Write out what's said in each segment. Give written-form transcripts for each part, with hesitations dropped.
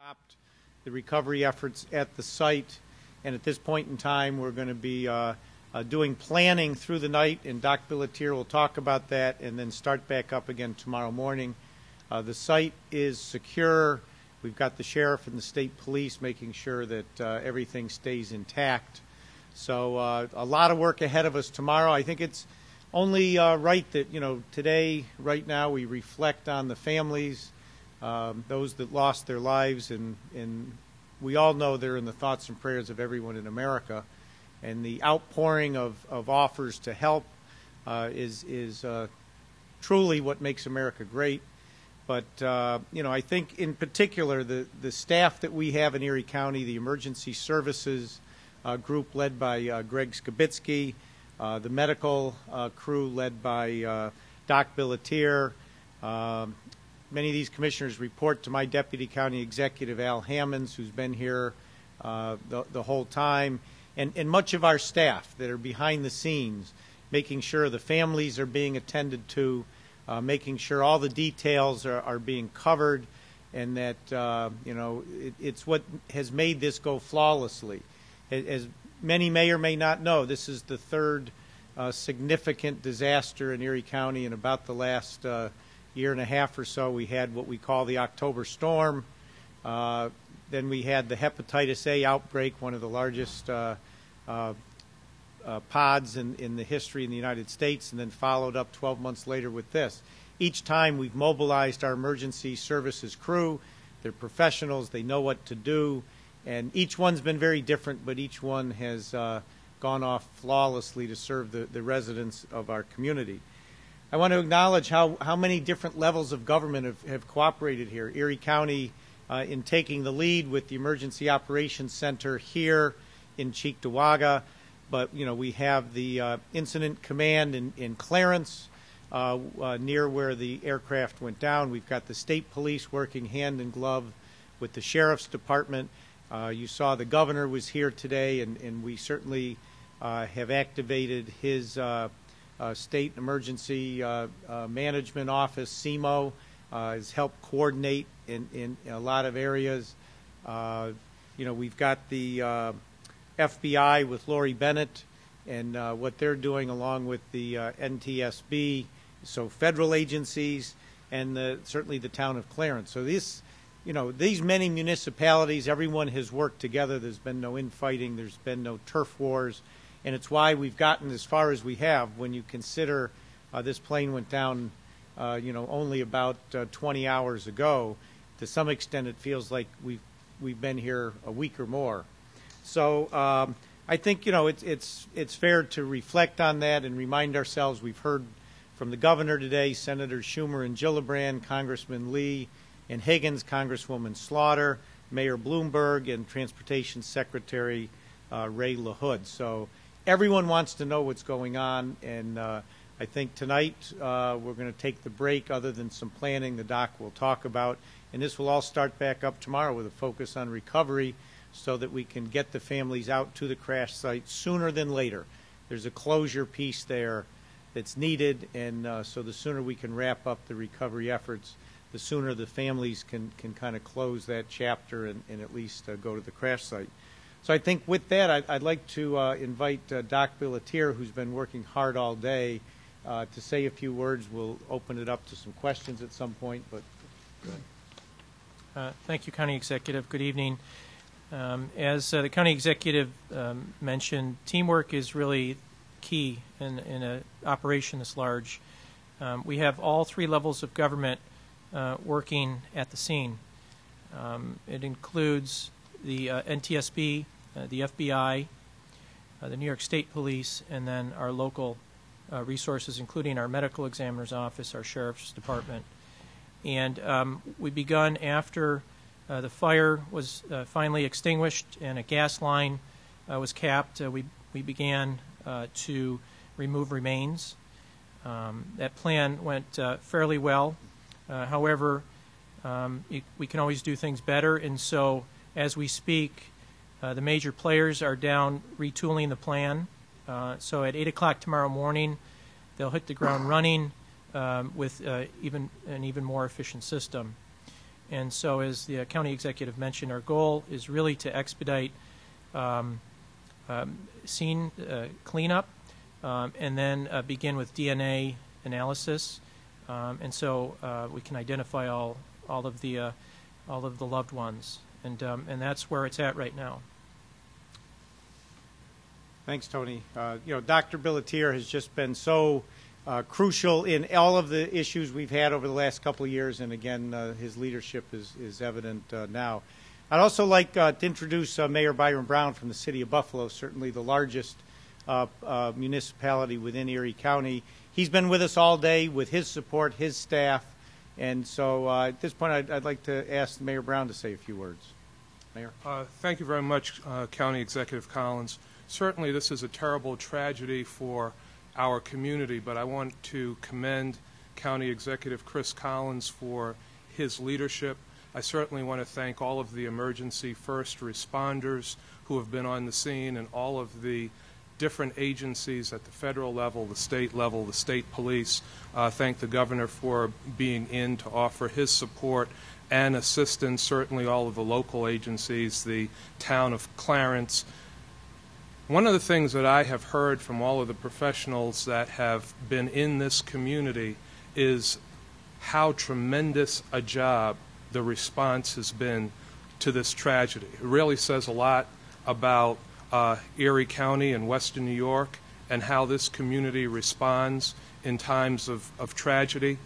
stopped the recovery efforts at the site, and at this point in time we're going to be doing planning through the night, and Doc Billatier will talk about that and then start back up again tomorrow morning. The site is secure. We've got the sheriff and the state police making sure that everything stays intact. So a lot of work ahead of us tomorrow. I think it's only right that, today, right now, we reflect on the families, those that lost their lives, and we all know they're in the thoughts and prayers of everyone in America. And the outpouring of offers to help is truly what makes America great. But, I think in particular the staff that we have in Erie County, the emergency services group led by Greg Skibitsky, the medical crew led by Doc Billatier. Many of these commissioners report to my deputy county executive, Al Hammonds, who's been here the whole time, and much of our staff that are behind the scenes, making sure the families are being attended to, making sure all the details are being covered, and that, it's what has made this go flawlessly. As many may or may not know, this is the third significant disaster in Erie County in about the last year and a half or so. We had what we call the October storm. Then we had the hepatitis A outbreak, one of the largest pods in the history in the United States, and then followed up 12 months later with this. Each time we've mobilized our emergency services crew. They're professionals. They know what to do. And each one's been very different, but each one has gone off flawlessly to serve the residents of our community. I want to acknowledge how many different levels of government have cooperated here. Erie County in taking the lead with the Emergency Operations Center here in Cheektowaga, but we have the Incident Command in Clarence, near where the aircraft went down. We've got the state police working hand in glove with the sheriff's department. You saw the governor was here today, and we certainly have activated his state emergency management office, SEMO, has helped coordinate in a lot of areas. We've got the FBI with Lori Bennett and what they're doing along with the NTSB, so federal agencies, and certainly the town of Clarence. So this, these many municipalities, everyone has worked together. There's been no infighting. There's been no turf wars. And it's why we've gotten as far as we have when you consider this plane went down, only about 20 hours ago. To some extent, it feels like we've been here a week or more. So I think, it's fair to reflect on that and remind ourselves. We've heard from the governor today, Senators Schumer and Gillibrand, Congressman Lee and Higgins, Congresswoman Slaughter, Mayor Bloomberg, and Transportation Secretary Ray LaHood. So everyone wants to know what's going on, and I think tonight we're going to take the break. Other than some planning the doc will talk about, and this will all start back up tomorrow with a focus on recovery so that we can get the families out to the crash site sooner than later. There's a closure piece there that's needed, and so the sooner we can wrap up the recovery efforts, the sooner the families can kind of close that chapter and at least go to the crash site. So I think with that, I'd like to invite Doc Billatier, who's been working hard all day, to say a few words. We'll open it up to some questions at some point, but go ahead. Thank you, County Executive. Good evening. As the County Executive mentioned, teamwork is really key in an operation this large. We have all three levels of government working at the scene. It includes the NTSB, the FBI, the New York State Police, and then our local resources, including our medical examiner's office, our sheriff's department. And we begun after the fire was finally extinguished and a gas line was capped. We began to remove remains. That plan went fairly well. However, we can always do things better, and so as we speak, the major players are down retooling the plan. So at 8 o'clock tomorrow morning, they'll hit the ground running with an even more efficient system. And so, as the county executive mentioned, our goal is really to expedite scene cleanup and then begin with DNA analysis, and so we can identify all of the loved ones, and that's where it's at right now. Thanks, Tony. Dr. Billatier has just been so crucial in all of the issues we've had over the last couple of years, and again, his leadership is evident now. I'd also like to introduce Mayor Byron Brown from the city of Buffalo, certainly the largest municipality within Erie County. He's been with us all day with his support, his staff, and so at this point I'd like to ask Mayor Brown to say a few words. Mayor. Thank you very much, County Executive Collins. Certainly this is a terrible tragedy for our community, but I want to commend County Executive Chris Collins for his leadership. I certainly want to thank all of the emergency first responders who have been on the scene and all of the different agencies at the federal level, the state police. Thank the governor for being in to offer his support and assistance, certainly all of the local agencies, the town of Clarence. One of the things that I have heard from all of the professionals that have been in this community is how tremendous a job the response has been to this tragedy. It really says a lot about Erie County and Western New York and how this community responds in times of tragedy.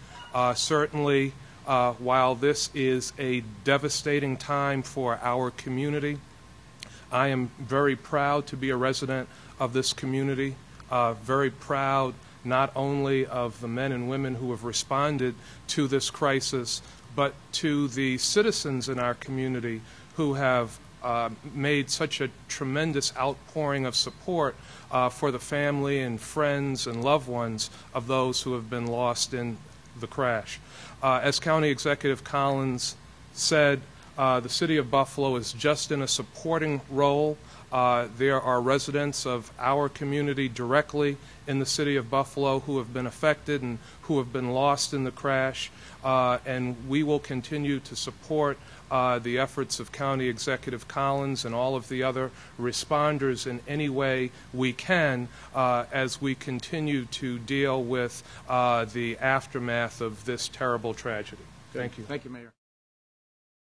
Certainly, while this is a devastating time for our community, I am very proud to be a resident of this community, very proud not only of the men and women who have responded to this crisis, but to the citizens in our community who have made such a tremendous outpouring of support for the family and friends and loved ones of those who have been lost in the crash. As County Executive Collins said, the City of Buffalo is just in a supporting role. There are residents of our community directly in the City of Buffalo who have been affected and who have been lost in the crash, and we will continue to support the efforts of County Executive Collins and all of the other responders in any way we can as we continue to deal with the aftermath of this terrible tragedy. Thank you. Thank you, Mayor.